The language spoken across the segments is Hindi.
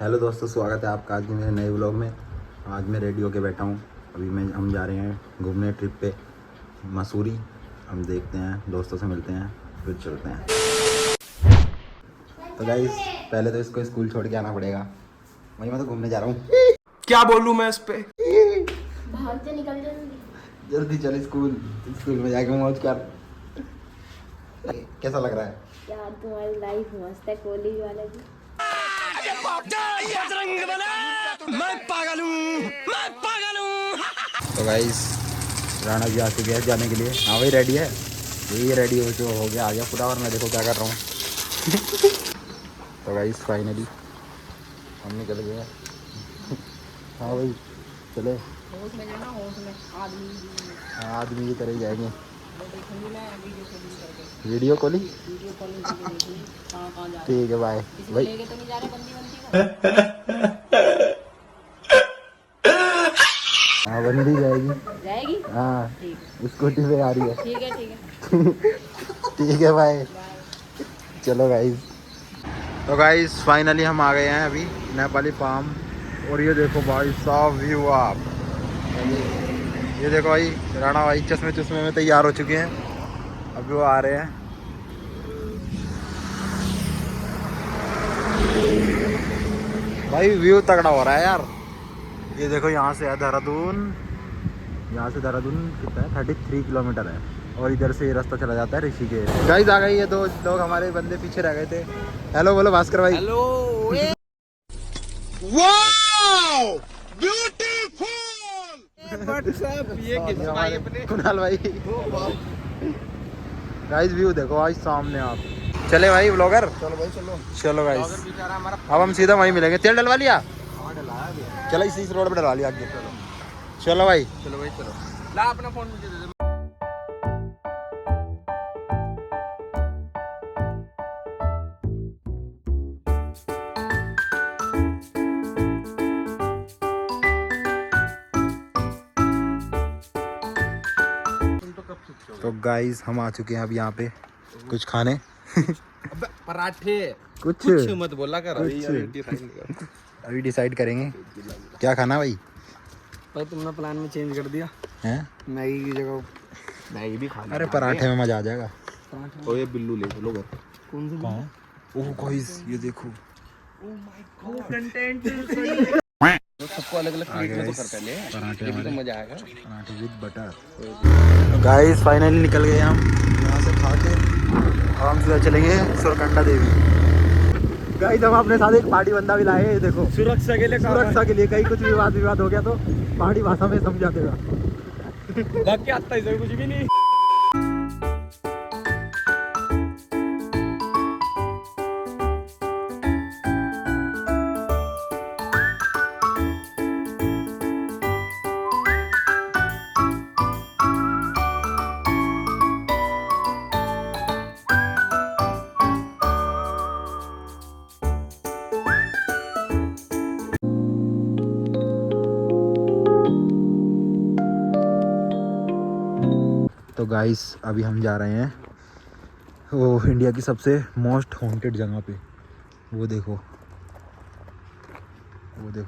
हेलो दोस्तों, स्वागत है आपका आज के मेरे नए व्लॉग में। आज मैं रेडी होके बैठा हूँ। अभी हम जा रहे हैं घूमने ट्रिप पे मसूरी। हम देखते हैं, दोस्तों से मिलते हैं, फिर चलते हैं। तो गाइस, पहले तो इसको स्कूल छोड़ के आना पड़ेगा। वहीं मैं तो घूमने जा रहा हूँ। क्या बोलूं मैं इस पे। भागते निकल जल्दी। जल्दी चल, स्कूल में जाके मौज कर। कैसा लग रहा है यार तुम्हारी लाइफ मस्त है कॉलेज वाले की। तो गाइस, राणा जी आ चुके हैं जाने के लिए। हाँ भाई, रेडी है। यही रेडी हो जो हो गया, आ गया पूरा। और मैं देखो क्या कर रहा हूँ। तो गाइस, फाइनली हम निकल गए हैं। हाँ भाई, चले। होश में जाना, होश में आदमी। हाँ, आदमी की तरह ही जाएंगे। Video calling. ठीक है, बाय भाई। लेके तो नहीं जा रहे बंदी को। हाँ, बंदी जाएगी। हाँ, ठीक स्कूटी पे आ रही है। ठीक है ठीक है। ठीक है, बाय। चलो गाइस। तो गाइस, फाइनली हम आ गए हैं अभी नेपाली फार्म। और ये देखो भाई साहब व्यू। आप ये देखो भाई, राणा भाई चश्मे में तैयार हो चुके हैं। अभी वो आ रहे हैं। भाई व्यू तगड़ा हो रहा है यार। ये देखो, यहाँ से है देहरादून। यहाँ से देहरादून कितना है? 33 किलोमीटर है। और इधर से ये रास्ता चला जाता है ऋषिकेश। गाइस आ गई, ये दो लोग हमारे बंदे पीछे रह गए थे। हेलो बोलो भास्कर भाई। हेलो। Wow beautiful. व्हाट्सएप ये किस भाई अपने कुणाल भाई। गाइस व्यू देखो आज सामने आप। चले भाई ब्लॉगर। चलो भाई चलो। चलो गाइस, अब हम सीधा वहीं मिलेंगे। तेल डलवा लिया? चलो इसी रोड पे डलवा लिया आगे। चलो भाई। चलो भाई चलो। ला अपना फोन मुझे दे दे। तो गाइस, हम आ चुके हैं अब यहाँ पे कुछ खाने। अबे पराठे। कुछ मत बोला कर अभी डिसाइड करेंगे क्या खाना भाई। भाई तुमने प्लान में चेंज कर दिया हैं? मैगी की जगह मैगी भी खा ली। अरे पराठे में मजा आ जाएगा। ओ ये बिल्लू ले चलो घर। कौन सा? कहाँ? ओह गाइस, ये देखो। सबको अलग अलग प्लेट में तो कर पहले। पराठे ये भी तो हमारे। मजा आएगा। पराठे विद बटर। गाइस फाइनली निकल गए हम यहाँ से खा के। अब हम सीधा चलेंगे सुरकंडा देवी। गाइस, हम अपने साथ एक पहाड़ी बंदा भी लाए हैं। ये देखो, सुरक्षा के लिए सुरक्षा के लिए। कहीं कुछ विवाद हो गया तो पहाड़ी भाषा में समझा देगा। बाकी आता है कुछ भी नहीं। तो गाइस, अभी हम जा रहे हैं वो इंडिया की सबसे मोस्ट हॉन्टेड जगह पे। वो देखो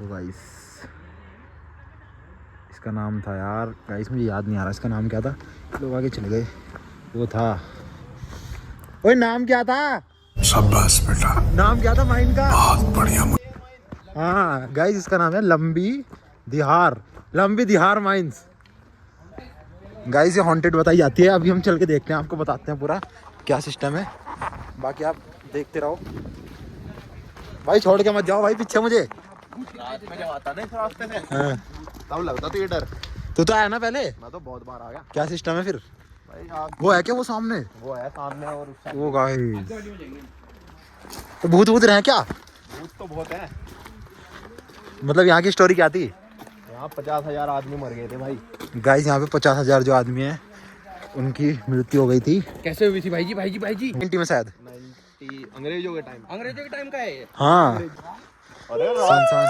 गाइस। इसका नाम था यार, गाइस मुझे याद नहीं आ रहा इसका नाम क्या था। लोग आगे चले गए। वो था, ओए नाम क्या था? शाबाश बेटा, नाम क्या था माइन का? बहुत बढ़िया। हाँ गाइस, इसका नाम है लंबी दिहार माइंस। गाइस ये हॉन्टेड बताई जाती है। अभी हम चल के देखते हैं, आपको बताते हैं पूरा क्या सिस्टम है। बाकी आप देखते रहो भाई, छोड़ के मत जाओ भाई पीछे मुझे। रात में जब आता ना इस रास्ते से हाँ। तब लगता तो ये डर। तू तो आया ना पहले? मैं तो बहुत बार आ गया क्या सिस्टम है फिर? भाई। आप वो है क्या वो सामने? वो है सामने और उस वो गाइस, तो भूत रहे क्या? भूत तो बहुत है। मतलब यहाँ की स्टोरी क्या थी? यहाँ 50,000 आदमी मर गए थे भाई। गाइस यहाँ पे 50,000 जो आदमी हैं उनकी मृत्यु हो गई थी। कैसे हुई थी भाई जी? 90 में शायद। 90 अंग्रेजों के टाइम का है ये। हाँ। अरे सन।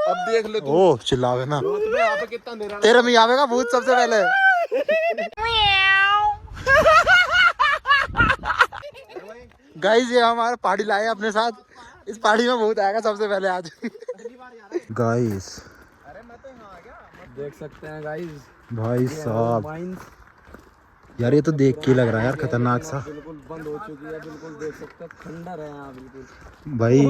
अब देख लो तू। ओ चिल्लावे ना। रात में यहाँ पे कितना अंधेरा। तेरे में आवेगा भूत सबसे पहले। गाइस ये हमारे पहाड़ी लाए अपने साथ। इस पहाड़ी में भूत आएगा सबसे पहले आज। गाइस देख सकते हैं गाइस, भाई साहब माइंस यार ये तो देख के ही लग रहा है यार खतरनाक सा। बिल्कुल बंद हो चुकी है, बिल्कुल देख सकते हैं खंडर है यहाँ बिल्कुल। भाई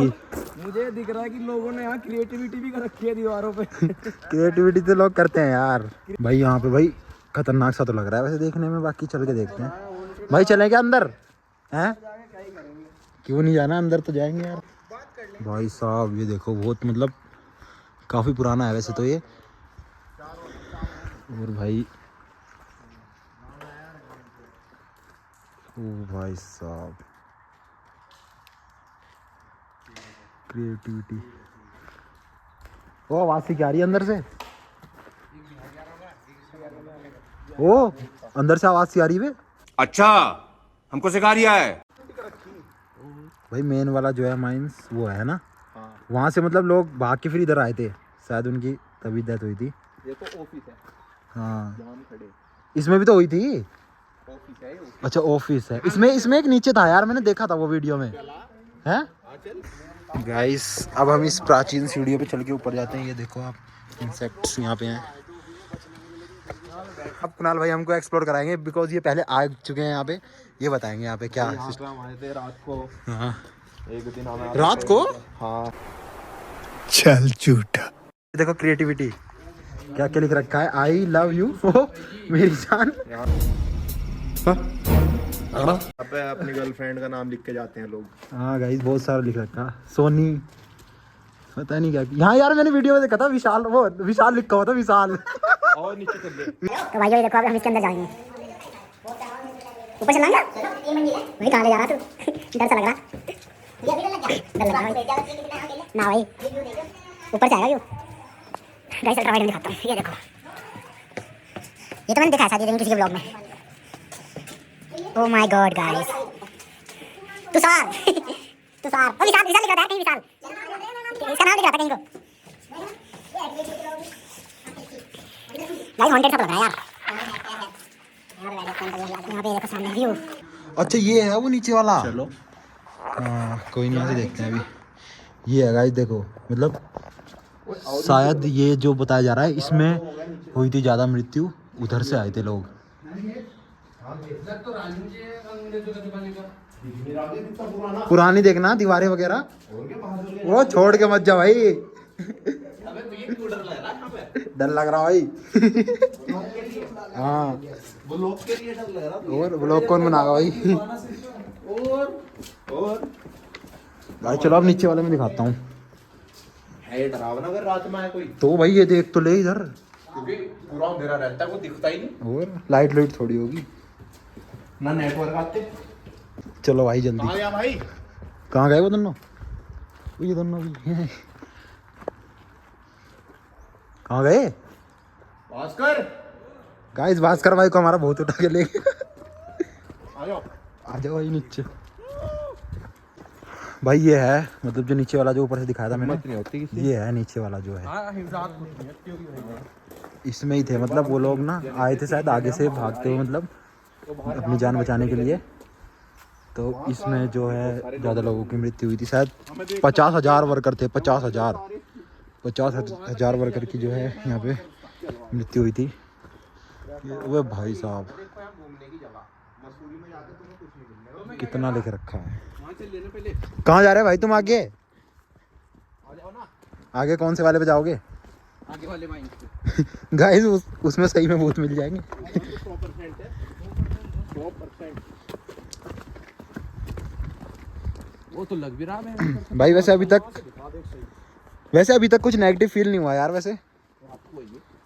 मुझे दिख रहा है कि लोगों ने यहाँ क्रिएटिविटी भी कर रखी है दीवारों पे। क्रिएटिविटी तो लोग करते हैं यार। भाई यहाँ पे भाई खतरनाक सा तो लग रहा है वैसे देखने में, बाकी चल के देखते हैं। भाई चलें क्या अंदर हैं? क्यों नहीं जाना, अंदर तो जाएंगे यार। भाई साहब ये देखो बहुत मतलब काफ़ी पुराना है वैसे तो ये। और भाई ओ भाई साहब क्रिएटिविटी। ओ आवाज़ सी क्या आ रही है अंदर से? ओ अंदर से आवाज़ सी आ रही है। अच्छा हमको सिखा रिया है। भाई मेन वाला जो है माइंस वो है ना, वहाँ से मतलब लोग भाग के फिर इधर आए थे शायद, उनकी तभी डेथ हुई थी। ये तो ऑफिस है हाँ जहाँ हम खड़े, इसमें भी तो हुई थी। ऑफिस है ये। अच्छा ऑफिस है इसमें एक नीचे था यार, मैंने देखा था वो वीडियो में है। गाइस अब हम इस प्राचीन सीढ़ियों पे चल के ऊपर जाते हैं। ये देखो आप इंसेक्ट्स यहाँ पे हैं। अब कुणाल भाई हमको एक्सप्लोर कराएंगे बिकॉज ये पहले आ चुके हैं यहाँ पे, ये बताएंगे यहाँ पे क्या है। हम आए थे रात को, हाँ एक दिन हमें रात को। हाँ चल झूठा। देखो क्रिएटिविटी क्या क्या लिख रखा है, आई लव यू मेरी जान। पे अपनी गर्लफ्रेंड का नाम लिख के जाते हैं लोग। हाँ गाइस बहुत सारा लिख रखा, सोनी पता नहीं क्या। यहाँ यार मैंने वीडियो में देखा था विशाल, वो विशाल लिखा हुआ था विशाल। और नीचे चल ले। तो भाई ये देखो अब हम इसके अंदर जाएंगे। ऊपर चलाएंगे? वही कहाँ ले जा रहा तू? डर सा लग रहा। डर लग रहा भाई। ना भाई ऊपर जाएगा क्यों? गाइस अल्ट्रा वाइड में दिखाता हूँ, ये देखो। ये तो मैंने देखा शायद किसी के ब्लॉग में। Oh my god guys, Tushar Tushar ओ विशाल विशाल लिख रहा था कहीं, विशाल इसका नाम लिख रहा था कहीं को। गाइस हॉन्टेड सा लग रहा है यार। यहाँ पे देखो सामने व्यू। अच्छा ये है वो नीचे वाला। चलो हाँ कोई नहीं, ऐसे देखते हैं अभी। ये है गाइस देखो, मतलब शायद ये जो बताया जा रहा है इसमें हुई थी ज़्यादा मृत्यु, उधर से आए थे लोग। पुरानी देखना दीवारें वगैरह, वो छोड़ के मत जा भाई। डर लग रहा भाई। हाँ ब्लॉग के लिए डर लग रहा। और ब्लॉग कौन बनाएगा भाई। और भाई चलो अब नीचे वाले में दिखाता हूँ। है डरावना अगर रात में आए कोई, तो भाई ये देख तो ले इधर, क्योंकि पूरा अंधेरा रहता है, वो दिखता ही नहीं। और लाइट लाइट थोड़ी होगी ना नेटवर्क आते। चलो भाई जल्दी। आ गया भाई। कहाँ गए वो दोनों? वो ये दोनों भी हैं। कहाँ गए? भास्कर गाइस भास्कर भाई को हमारा बहुत उठा के ले गया। आ जाओ। आ जाओ भाई नीचे। भाई ये है मतलब जो नीचे वाला जो ऊपर से दिखाया था मैंने, नहीं होती ये है नीचे वाला जो है। हाँ इसमें ही थे मतलब वो लोग ना आए थे शायद आगे से भागते हुए, मतलब अपनी जान बचाने के लिए। तो इसमें जो है ज़्यादा लोगों की मृत्यु हुई थी शायद। 50,000 वर्कर थे, 50,000 वर्कर की जो है यहाँ पे मृत्यु हुई थी। वो भाई साहब कितना लिख रखा है। कहाँ जा रहे हैं भाई तुम? आगे आगे कौन से वाले पे जाओगे? आगे वाले माइन गाइस उसमें सही में भूत मिल जाएंगे। 100% है, 100%। वो तो लग भी रहा है भाई वैसे अभी तक कुछ नेगेटिव फील नहीं हुआ यार वैसे।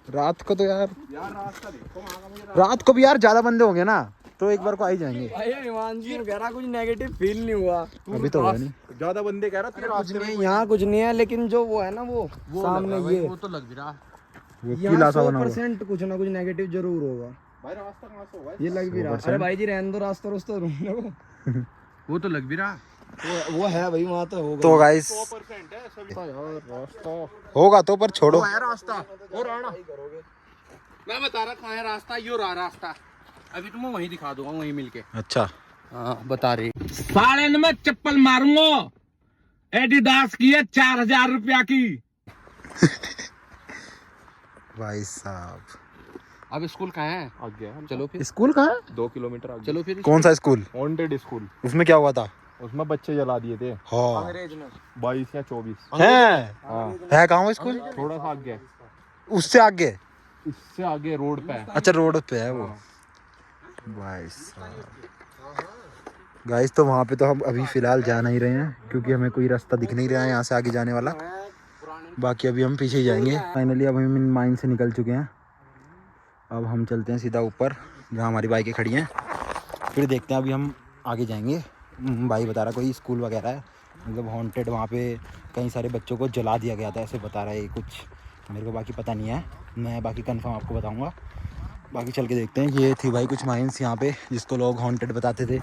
रात को तो यार रास्ता देखो वहाँ का मुझे। रात को भी यार ज्यादा बंदे होंगे ना तो एक बार को आ ही जाएंगे। भाई हिमांशु कह रहा कुछ नेगेटिव फील नहीं हुआ। अभी तो हुआ नहीं। ज्यादा बंदे कह रहा तेरे रास्ते में यहाँ कुछ नहीं है, लेकिन जो वो है ना वो सामने ये वो तो लग भी रहा। वो यहाँ किला सा बना हुआ। 100% कुछ ना कुछ नेगेटिव जरूर होगा। भाई रास्ता कहाँ से होगा? ये लग भी रहा। अरे भाई जी रहने दो, रास्ता रास्ता ढूंढ लो। वो तो लग भी रहा। वो है भाई वहाँ तो होगा। तो गाइस 100% है सभी। यार रास्ता होगा तो पर छोड़ो। है रास्ता और आना। मैं बता रहा कहाँ है रास्ता, यो रहा रास्ता। अभी तुम्हें वहीं दिखा दूंगा, वहीं मिलके। अच्छा हाँ बता रही। साले ने मैं चप्पल मारूंगा, एडिडास की है 4000 रुपया की। भाई साहब अब स्कूल कहाँ है? आगे चलो फिर। स्कूल कहाँ है? 2 किलोमीटर आगे चलो फिर। कौन सा स्कूल? वांटेड स्कूल, उसमें क्या हुआ था? उसमें बच्चे जला दिए थे हाँ 22 या 24। है कहाँ वो स्कूल? थोड़ा सा आगे, उससे आगे? इससे आगे रोड पे है। अच्छा रोड पे है वो। भाई साहब गाइस तो वहाँ पे तो हम अभी फ़िलहाल जा नहीं रहे हैं क्योंकि हमें कोई रास्ता दिख नहीं रहा है यहाँ से आगे जाने वाला। बाकी अभी हम पीछे ही जाएंगे। फाइनली अब हम इन माइन से निकल चुके हैं। अब हम चलते हैं सीधा ऊपर जहाँ हमारी बाइकें खड़ी हैं, फिर देखते हैं अभी हम आगे जाएंगे। भाई बता रहा कोई स्कूल वगैरह है, मतलब हॉन्टेड, वहाँ पे कई सारे बच्चों को जला दिया गया था ऐसे बता रहा है कुछ, मेरे को बाकी पता नहीं है, मैं बाकी कंफर्म आपको बताऊंगा। बाकी चल के देखते हैं। ये थी भाई कुछ माइंस यहाँ पे जिसको लोग हॉन्टेड बताते थे।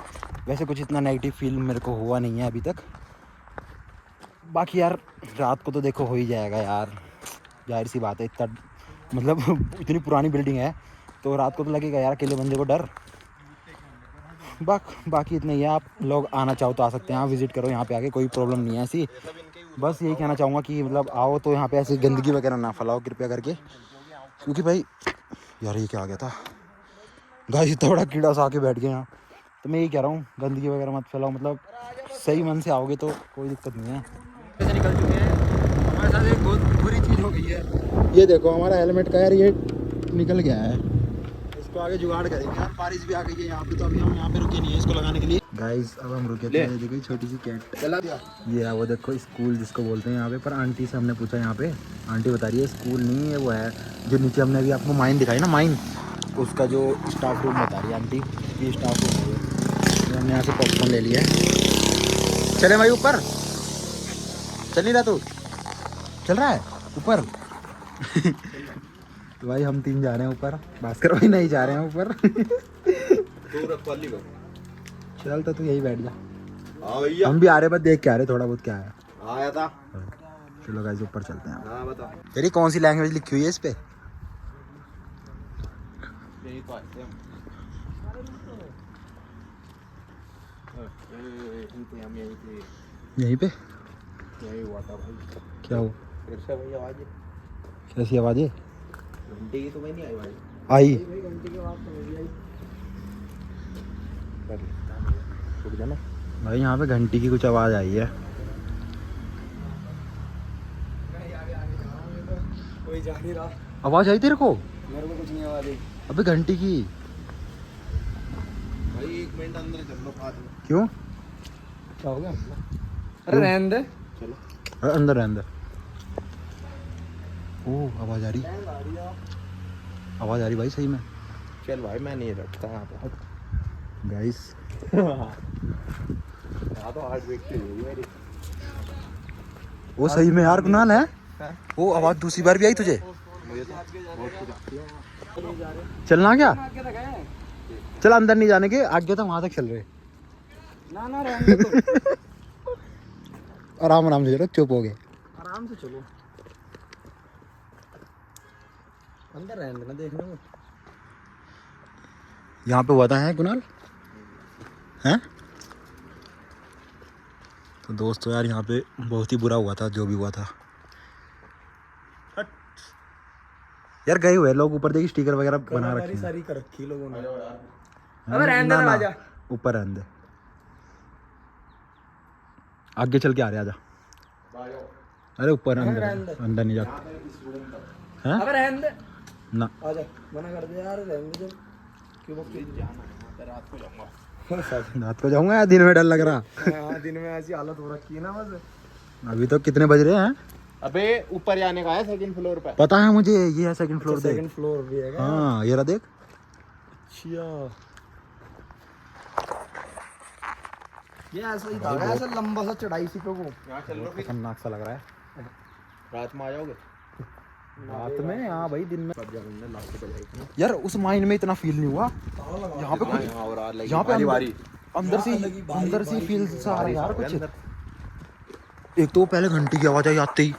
वैसे कुछ इतना नेगेटिव फील मेरे को हुआ नहीं है अभी तक। बाकी यार रात को तो देखो हो ही जाएगा यार, जाहिर सी बात है, इतना मतलब इतनी पुरानी बिल्डिंग है तो रात को तो लगेगा यार अकेले बंदे को डर। बाकी इतना ही है। आप लोग आना चाहो तो आ सकते हैं, आप विज़िट करो यहाँ पे आके, कोई प्रॉब्लम नहीं है ऐसी। बस यही कहना चाहूँगा कि मतलब आओ तो यहाँ पे ऐसी गंदगी वगैरह ना फैलाओ कृपया करके, क्योंकि भाई यार ये क्या आ गया था गाइस, इतना बड़ा कीड़ा सा आके बैठ गया यहाँ। तो मैं यही कह रहा हूँ गंदगी वगैरह मत फैलाओ, मतलब सही मन से आओगे तो कोई दिक्कत नहीं है। ऐसे निकल चुके हैं, हमारे साथ एक बहुत बुरी चीज़ हो गई है। ये देखो हमारा हेलमेट का यार ये निकल गया है, इसको आगे जुगाड़ करेंगे यार। बारिश भी आ गई है यहाँ पे तो अभी हम यहाँ पे रुके नहीं है इसको लगाने के लिए। गाइस अब हम रुके थे, देखो छोटी सी कैट चला दिया। ये है वो देखो स्कूल जिसको बोलते हैं यहाँ पे। पर आंटी से हमने पूछा यहाँ पे, आंटी बता रही है स्कूल नहीं है, वो है जो नीचे हमने अभी आपको माइन दिखाई ना, माइन उसका जो स्टाफ रूम बता रही है आंटी, ये स्टाफ रूम है। तो हमने यहाँ से पॉपकॉर्न ले लिया है। चले भाई ऊपर, चल नहीं रहा तू? चल रहा है ऊपर? तो भाई हम 3 जा रहे हैं ऊपर, भास्कर भाई नहीं जा रहे हैं ऊपर। चल तो तू यही बैठ जा, हम भी आ रहे बस देख के आ रहे थोड़ा बहुत क्या है। आया था। चलो गाइस ऊपर चलते हैं। हाँ बता। तेरी कौन सी लैंग्वेज लिखी हुई है इस पे? यही तो आते हैं यहीं पे यही हुआ था भाई। क्या हो? फिर से भाई आवाज कैसी आवाज़ है? घंटे की तो मैं नहीं आई भाई। आई घंटे की आवाज तो मेरी आई। रुक जाना भाई, यहाँ पे घंटी की कुछ आवाज़ आई है। कोई जा नहीं रहा। आवाज़ आई तेरे को? मेरे को कुछ नहीं आवाज आई। अबे घंटी की। भाई 1 मिनट अंदर चल लो बाद में। क्यों? क्या हो गया? अरे रहने दे। चलो अरे अंदर है अंदर। ओ आवाज़ आ रही, आवाज़ आ रही भाई सही में। चल भाई मैं नहीं रखता यहाँ पे गाइस। यहाँ तो हार्ट बीट की हुई मेरी। वो सही में यार कुणाल है, वो आवाज़ दूसरी बार भी आई तुझे? मुझे तो बहुत कुछ आती है। चलना क्या? चल अंदर नहीं जाने के, आगे तो वहाँ तक चल रहे। ना ना रहने दे तो। आराम आराम से चलो, चुप हो गए। आराम से चलो, अंदर रहने देना देखने को। यहाँ पे हुआ था है कुणाल हैं? तो दोस्तों यार यहाँ पे बहुत ही बुरा हुआ था जो भी हुआ था यार। गए हुए लोग ऊपर, देखिए स्टिकर वगैरह बना रखे हैं। सारी कर रखी लोगों ने। अबे रहने दे ना, आजा ऊपर रहने दे, आगे चल के आ रहे आजा। अरे ऊपर अंदर अंदर नहीं जा। हैं? अबे रहने दे ना आजा, मना कर दे यार, रहने दे। क्यों जाना है? रात को जाऊंगा। रात को जाऊंगा या दिन में डर लग रहा? हाँ दिन में ऐसी हालत हो रखी है ना बस। अभी तो कितने बज रहे हैं? अबे ऊपर जाने का है 2nd फ्लोर पे। पता है मुझे, ये है 2nd फ्लोर। देख 2nd फ्लोर भी है। हाँ ये रहा देख। अच्छा ये ऐसा ही था, ऐसा लंबा सा चढ़ाई सी पे वो। यहाँ चल लो, खतरनाक सा लग रहा है। रात में आ जाओगे? रात में? हाँ भाई दिन में यार उस माइन में इतना फील नहीं हुआ। यहाँ पे कुछ, यहाँ पे अंदर से फील सा आ रहा है यार कुछ। एक तो पहले घंटी की आवाज आई आते ही,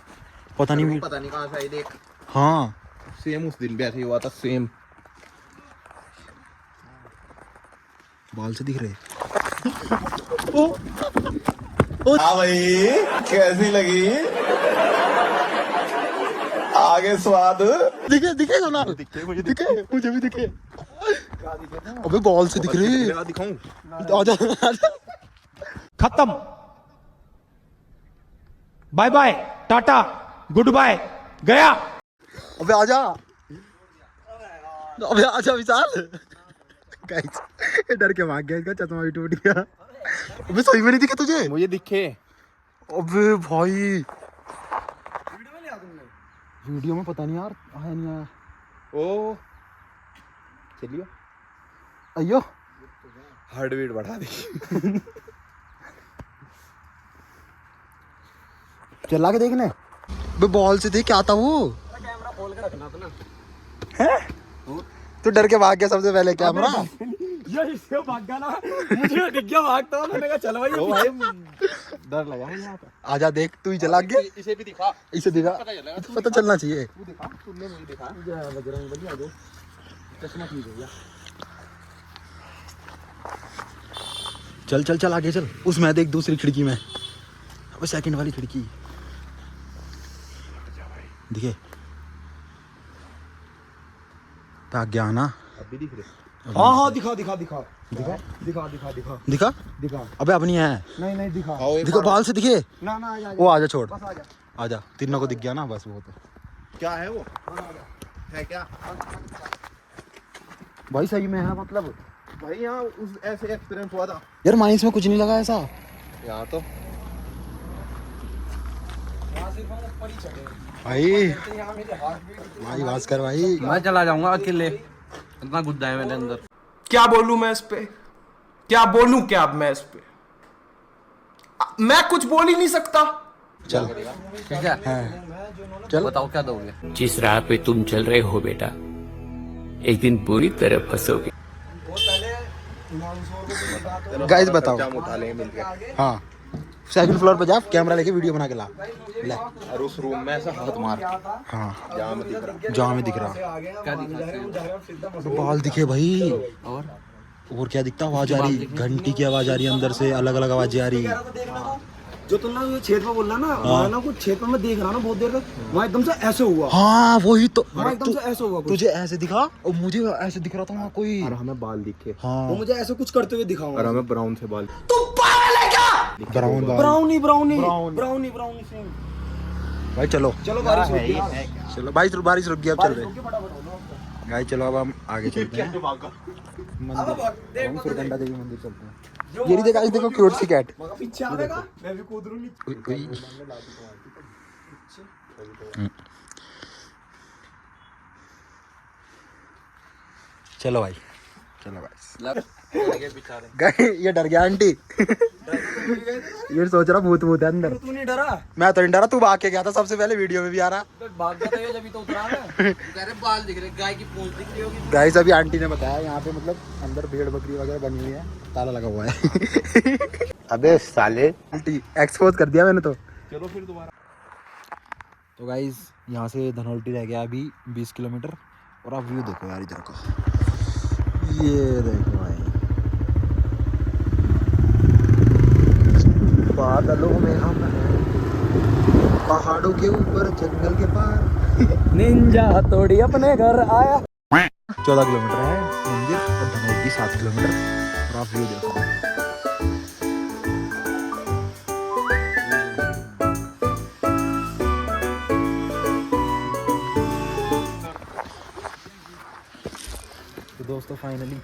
पता नहीं कहाँ से आई देख। हाँ सेम उस दिन भी ऐसे ही हुआ था, सेम। बाल से दिख रहे। हाँ भाई कैसी लगी आगे स्वाद दिखे दिखे सोनाल दिखे मुझे भी दिखे अबे बॉल से दिख रही दिखाऊं आजा खत्म bye bye tata goodbye गया अबे आजा विशाल गाइस ये डर के भाग गया इसका चश्मा भी टूट गया अबे सही में नहीं दिखे तुझे मुझे दिखे अबे भाई वीडियो में पता नहीं यार आया नहीं आया ओ चलियो अयो हार्ट बीट बढ़ा दी चला के देखने बे बॉल से देख क्या आता वो कैमरा खोल के रखना अपना तू डर के भाग गया सबसे पहले कैमरा ये इससे भाग गया ना मुझे दिख गया भागता हूं मैंने कहा चल भाई डर लगा मुझे यहाँ पे आजा देख तू ही चला के इसे भी दिखा इसे दिखा पता चलना चाहिए तू दिखा तूने मुझे दिखा बजरंग बली आ जाओ चश्मा ठीक हो गया चल चल चल आगे चल उसमें देख दूसरी खिड़की में वो सेकंड वाली खिड़की दिखे भाग गया ना अभी दिख रहे हाँ दिखा दिखा दिखा दिखा दिखा दिखा दिखा दिखा दिखा अबे अब नहीं है नहीं नहीं दिखा दिखो बाल से दिखे ना ना आजा वो आजा छोड़ बस आजा आजा तीनों को दिख गया ना बस वो तो क्या है वो है क्या भाई सही में है मतलब भाई यहाँ उस ऐसे एक्सपीरियंस हुआ था यार माइंस में कुछ नहीं लगा ऐसा यहाँ तो भाई भाई भास्कर भाई मैं चला जाऊंगा अकेले इतना गुद्दा है मेरे अंदर क्या बोलूं मैं इस पे क्या बोलूं क्या अब मैं इस पे मैं कुछ बोल ही नहीं सकता चल ठीक है चल बताओ क्या दोगे जिस राह पे तुम चल रहे हो बेटा एक दिन पूरी तरह फंसोगे गाइस बताओ उठा लेंगे मिलके हाँ सेकंड फ्लोर पे जा कैमरा लेके वीडियो बना के ला ले और उस रूम में ऐसा हाथ मार हाँ जहाँ में दिख रहा जहाँ में दिख रहा क्या दिखा बाल दिखे भाई और क्या दिखता आवाज आ रही घंटी की आवाज आ रही है अंदर से अलग अलग आवाजें आ रही जो तुमने ये छेद में बोला ना वहाँ ना कुछ छेद में मैं देख रहा ना बहुत देर तक वहाँ एकदम से ऐसे हुआ हाँ वही तो वहाँ एकदम से ऐसे हुआ कुछ तुझे ऐसे दिखा और मुझे ऐसे दिख रहा था वहाँ कोई और हमें बाल दिखे हाँ वो मुझे ऐसे कुछ करते हुए दिखा और हमें ब्राउन से बाल ब्राउन बाल brownie brownie brownie brownie same भाई चलो चलो बारिश हो गई चलो बारिश रुक गई अब चल रहे गाइस चलो अब हम आगे चलते हैं मंदिर हम सुरगंडा देवी मंदिर चलते हैं ये नहीं देखा इस देखो क्यूट सी कैट पीछे आवेगा मैं भी कूद लूंगी चलो भाई गए ये डर गया आंटी ये सोच रहा भूत भूत है अंदर तू नहीं डरा मैं तो नहीं डरा तू भाग के गया था सबसे पहले वीडियो में भी आ रहा भाग गया था जब तो उतरा मैं तेरे बाल दिख रहे गाय की पूंछ दिख रही होगी गाइस अभी आंटी ने बताया यहाँ पे मतलब अंदर भेड़ बकरी वगैरह बनी हुई है ताला लगा हुआ है अबे साले आंटी एक्सपोज कर दिया मैंने तो चलो फिर दोबारा तो गाइस यहाँ से धनौल्टी रह गया अभी 20 किलोमीटर और आप व्यू देखो यार इधर का ये देखो भाई बादलों में हम हैं पहाड़ों के ऊपर जंगल के पार निंजा तोड़ी अपने घर आया 14 किलोमीटर है मंदिर और धनौल्टी 7 किलोमीटर और आप व्यू देखो तो दोस्तों फाइनली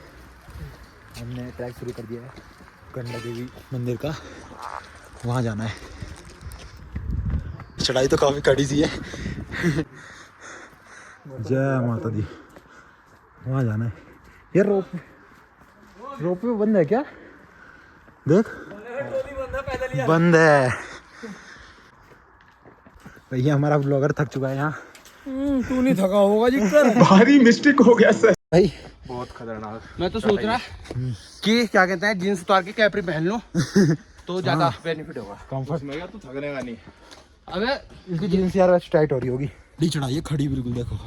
हमने ट्रैक शुरू कर दिया है गंडा देवी मंदिर का वहाँ जाना है चढ़ाई तो काफ़ी कड़ी सी है जय माता दी वहाँ जाना है यार रोप में बंद है क्या देख बंद है भैया हमारा ब्लॉगर थक चुका है यहाँ तू नहीं थका होगा जिक्कर भारी मिस्टेक हो गया सर भाई बहुत खतरनाक मैं तो सोच रहा कि क्या कहते हैं जींस उतार के कैपरी पहन लो तो ज्यादा बेनिफिट होगा कंफर्ट मैं तो थकनेगा नहीं अबे इसकी जींस यार वैसे टाइट हो रही होगी डी चढ़ाइए खड़ी बिल्कुल देखो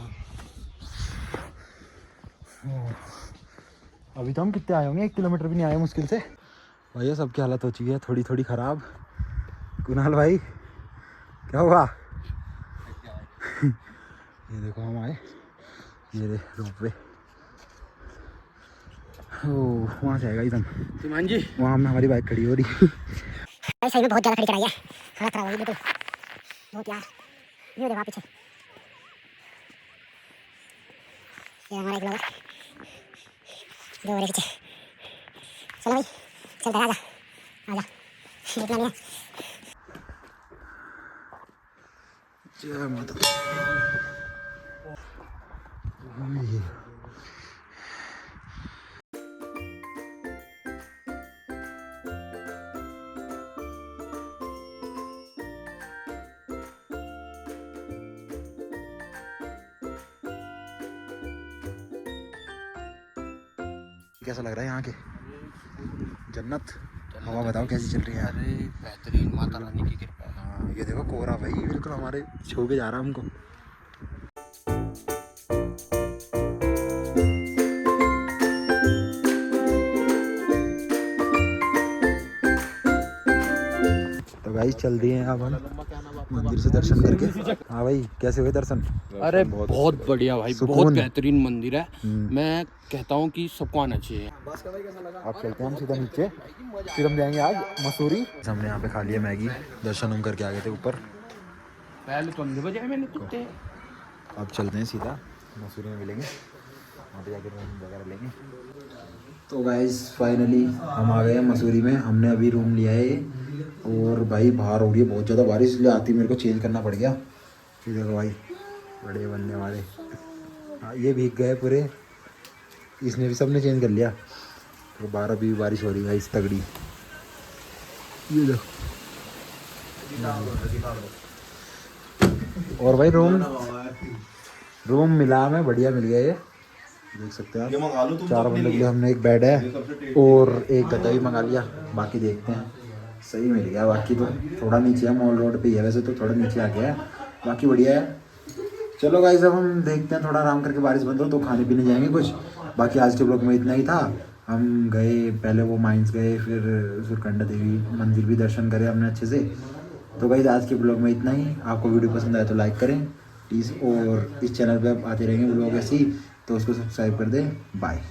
अभी तो हम कितने आए होंगे 1 किलोमीटर भी नहीं आए मुश्किल से भैया सबकी हालत हो चुकी है थोड़ी थोड़ी खराब कुणाल भाई क्या हुआ? ये देखो हम आए, ये रोप वे वहाँ से आएगा एकदम। तिमान जी वहाँ में हमारी बाइक खड़ी हो रही। सही में बहुत ज़्यादा खड़ी कराई है, हालत खराब हो गई बिल्कुल बहुत यार। ये देखो पीछे, ये हमारा एक लोग जो मेरे पीछे। चलो भाई चलते हैं, आजा आजा, इतना नहीं है। जय माता। कैसा लग रहा है यहाँ के? जन्नत। हवा बताओ कैसी चल रही है यार? अरे बेहतरीन, माता रानी की कृपा है। हाँ ये देखो कोहरा भाई बिल्कुल हमारे छू के जा रहा है हमको। तो गाइस चल दिए हैं अब हम मंदिर से दर्शन करके। हाँ भाई कैसे हुए दर्शन? अरे बहुत बढ़िया भाई, सुकून। बहुत बेहतरीन मंदिर है। मैं कहता हूँ कि सबको आना चाहिए। अब चलते हैं हम सीधा नीचे, फिर हम जाएंगे आज मसूरी। हमने यहाँ पे खा लिया मैगी, दर्शन हम करके आ गए थे ऊपर। पहले तो अंधे बजाए मैंने कुत्ते। अब चलते हैं सीधा मसूरी में मिलेंगे, वहाँ पे जाकर रूम वगैरह लेंगे। तो गाइस फाइनली हम आ गए हैं मसूरी में। हमने अभी रूम लिया है और भाई बाहर हो रही है बहुत ज़्यादा बारिश, इसलिए आती मेरे को चेंज करना पड़ गया। फिर देखो भाई बड़े बनने वाले, हाँ ये भीग गए पूरे, इसने भी सबने चेंज कर लिया। तो बाहर अभी बारिश हो रही है इस तगड़ी। ये देखो और भाई रूम मिला हमें, बढ़िया मिल गया ये, देख सकते हैं आप। 4 बंदे के लिए हमने एक बेड है और एक गद्दा भी मंगा लिया। बाकी देखते हैं, सही मिल गया। बाकी तो थोड़ा नीचे है, मॉल रोड पे ही है वैसे तो, थोड़ा नीचे आ गया है, बाकी बढ़िया है। चलो गाइस अब हम देखते हैं, थोड़ा आराम करके बारिश बंद हो तो खाने पीने जाएंगे कुछ। बाकी आज के ब्लॉग में इतना ही था। हम गए पहले वो माइंस गए, फिर सुरकंडा देवी मंदिर भी दर्शन करे हमने अच्छे से। तो गाइस आज के ब्लॉग में इतना ही। आपको वीडियो पसंद आया तो लाइक करें प्लीज़, और इस चैनल पे आप आते रहेंगे ब्लॉग ऐसे ही, तो उसको सब्सक्राइब कर दें। बाय।